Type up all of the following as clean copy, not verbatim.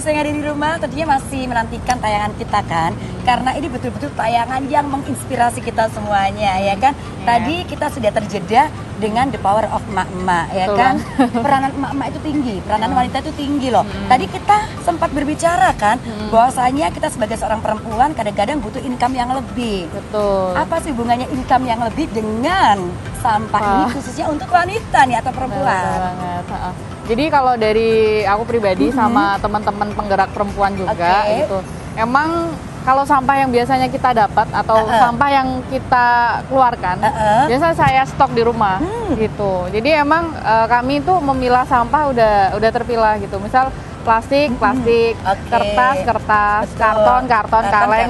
pemirsa yang ada di rumah tentunya masih menantikan tayangan kita kan, karena ini betul-betul tayangan yang menginspirasi kita semuanya ya kan. Tadi kita sudah terjeda dengan the power of emak-emak ya kan. Peranan emak-emak itu tinggi, peranan wanita itu tinggi loh. Tadi kita sempat berbicara kan bahwasanya kita sebagai seorang perempuan kadang-kadang butuh income yang lebih. Betul. Apa sih hubungannya income yang lebih dengan sampah ini khususnya untuk wanita nih atau perempuan? Betul banget. Jadi kalau dari aku pribadi sama teman-teman penggerak perempuan juga gitu, emang kalau sampah yang biasanya kita dapat atau sampah yang kita keluarkan, biasa saya stok di rumah gitu. Jadi emang kami itu memilah sampah udah terpilah gitu. Misal plastik, kertas, karton,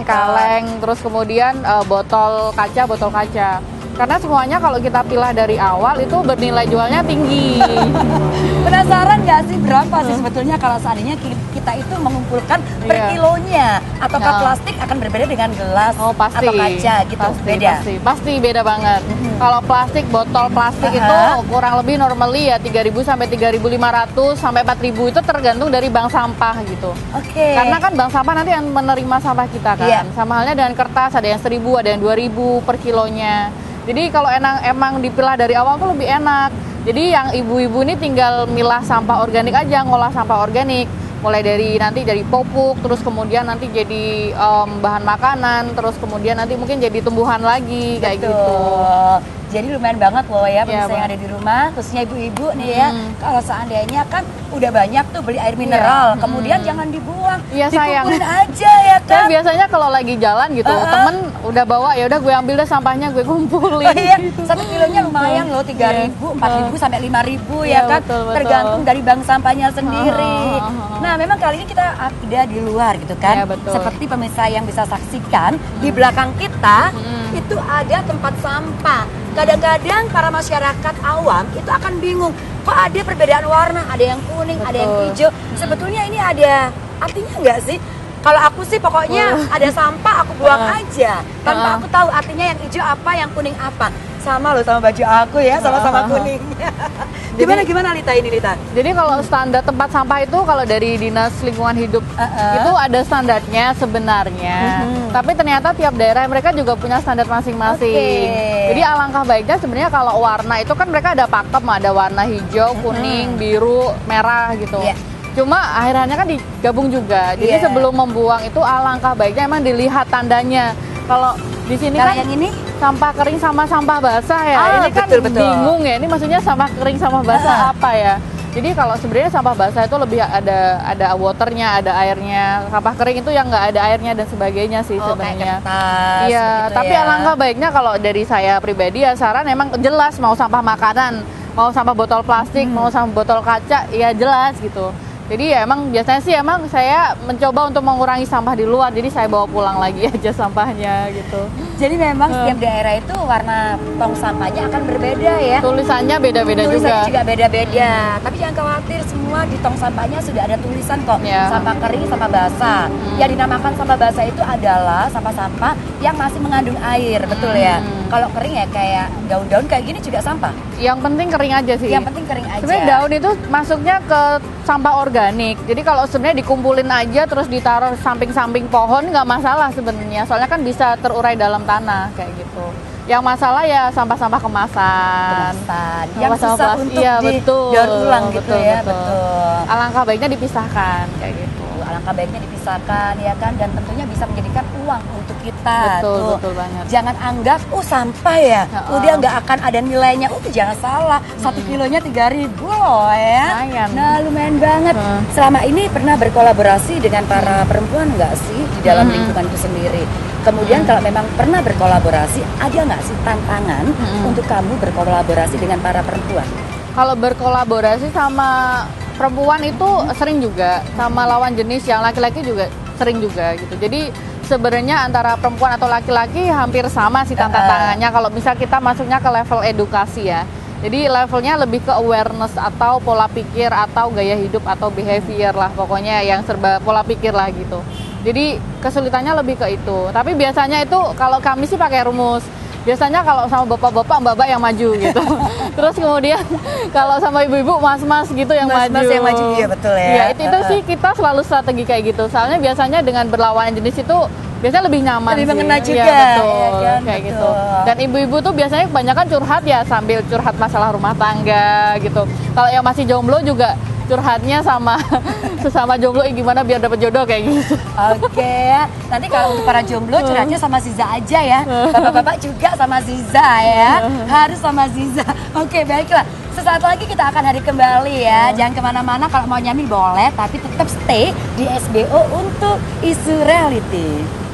kaleng, terus kemudian botol kaca. Karena semuanya kalau kita pilah dari awal itu bernilai jualnya tinggi. Penasaran nggak sih berapa sih sebetulnya kalau seandainya kita itu mengumpulkan per kilonya? Ataukah plastik akan berbeda dengan gelas atau kaca gitu? Beda? Pasti beda banget. Kalau plastik, botol plastik itu kurang lebih normally ya 3.000 sampai 3.500 sampai 4.000 itu tergantung dari bank sampah gitu. Karena kan bank sampah nanti yang menerima sampah kita kan. Sama halnya dengan kertas, ada yang 1.000, ada yang 2.000 per kilonya. Jadi kalau emang dipilah dari awal tuh lebih enak. Jadi yang ibu-ibu ini tinggal milah sampah organik aja, ngolah sampah organik. Mulai dari popok, terus kemudian nanti jadi bahan makanan, terus kemudian nanti mungkin jadi tumbuhan lagi kayak gitu. Jadi lumayan banget loh ya pemirsa yang ada di rumah, khususnya ibu-ibu nih ya. Kalau seandainya kan udah banyak tuh beli air mineral, kemudian jangan dibuang, dikumpulin aja ya kan. Kan biasanya kalau lagi jalan gitu, temen udah bawa, ya udah gue ambil deh sampahnya, gue kumpulin. Gitu. 1 kilonya lumayan loh, 3.000, 4.000 sampai 5.000 ya kan, betul. Tergantung dari bank sampahnya sendiri. Nah memang kali ini kita ada di luar gitu kan, seperti pemirsa yang bisa saksikan di belakang kita itu ada tempat sampah. Kadang-kadang para masyarakat awam itu akan bingung, kok ada perbedaan warna, ada yang kuning, ada yang hijau. Sebetulnya ini ada artinya nggak sih? Kalau aku sih pokoknya ada sampah aku buang aja, tanpa aku tahu artinya yang hijau apa, yang kuning apa. Sama loh sama baju aku ya, sama-sama kuningnya. Gimana Lita ini Lita? Jadi kalau standar tempat sampah itu kalau dari Dinas Lingkungan Hidup itu ada standarnya sebenarnya. Tapi ternyata tiap daerah mereka juga punya standar masing-masing. Jadi alangkah baiknya sebenarnya kalau warna itu kan mereka ada pakem, ada warna hijau, kuning, biru, merah gitu. Cuma akhirnya kan digabung juga. Jadi sebelum membuang itu alangkah baiknya emang dilihat tandanya. Kalau di sini kan yang ini sampah kering sama sampah basah ya. Ini kan bingung ya. Ini maksudnya sampah kering sama basah apa ya? Jadi kalau sebenarnya sampah basah itu lebih ada waternya, ada airnya. Sampah kering itu yang nggak ada airnya dan sebagainya sih sebenarnya. Iya, tapi alangkah baiknya kalau dari saya pribadi ya saran emang jelas mau sampah makanan, mau sampah botol plastik, mau sampah botol kaca, ya jelas gitu. Jadi ya emang biasanya sih emang saya mencoba untuk mengurangi sampah di luar, jadi saya bawa pulang lagi aja sampahnya gitu. Jadi memang setiap daerah itu warna tong sampahnya akan berbeda ya. Tulisannya beda-beda juga. Tulisannya juga beda-beda. Tapi jangan khawatir, semua di tong sampahnya sudah ada tulisan kok. Sampah kering, sampah basah. Yang dinamakan sampah basah itu adalah sampah-sampah yang masih mengandung air, betul ya. Kalau kering ya kayak daun-daun kayak gini juga sampah. Yang penting kering aja sih. Yang penting kering aja. Sebenarnya daun itu masuknya ke sampah organik. Jadi kalau sebenarnya dikumpulin aja terus ditaruh samping-samping pohon nggak masalah sebenarnya. Soalnya kan bisa terurai dalam tanah kayak gitu. Yang masalah ya sampah-sampah kemasan. Yang susah untuk didaur ulang gitu ya. Betul. Alangkah baiknya dipisahkan kayak gitu. Alangkah baiknya dipisahkan ya kan, dan tentunya bisa menjadikan uang untuk kita. Betul banget. Jangan anggap sampah ya, udah nggak akan ada nilainya. Jangan salah, 1 kilonya 3.000 loh ya. Nah lumayan banget. Selama ini pernah berkolaborasi dengan para perempuan nggak sih di dalam lingkungan itu sendiri? Kemudian kalau memang pernah berkolaborasi, ada nggak sih tantangan untuk kamu berkolaborasi dengan para perempuan? Kalau berkolaborasi sama perempuan itu sering juga, sama lawan jenis yang laki-laki juga sering juga gitu. Jadi sebenarnya antara perempuan atau laki-laki hampir sama sih tantangannya kalau misal kita masuknya ke level edukasi ya. Jadi levelnya lebih ke awareness atau pola pikir atau gaya hidup atau behavior lah, pokoknya yang serba pola pikir lah gitu. Jadi kesulitannya lebih ke itu. Tapi biasanya itu kalau kami sih pakai rumus. biasanya kalau sama bapak-bapak, mbak-mbak yang maju gitu. Terus kemudian kalau sama ibu-ibu, mas-mas gitu yang maju. Mas yang maju, iya betul ya. Ya, itu sih kita selalu strategi kayak gitu. Soalnya biasanya dengan berlawanan jenis itu biasanya lebih nyaman, lebih sih. mengena juga. Ya, betul, ya kan? kayak betul. gitu. Dan ibu-ibu tuh biasanya kebanyakan curhat ya sambil curhat masalah rumah tangga gitu. Kalau yang masih jomblo juga curhatnya sama sesama jomblo gimana biar dapat jodoh kayak gitu. Oke, nanti kalau untuk para jomblo curhatnya sama Ziza aja ya. Bapak-bapak juga sama Ziza ya. Harus sama Ziza. Oke, baiklah. Sesaat lagi kita akan hadir kembali ya. Jangan kemana-mana, kalau mau nyamil boleh, tapi tetap stay di SBO untuk isu reality.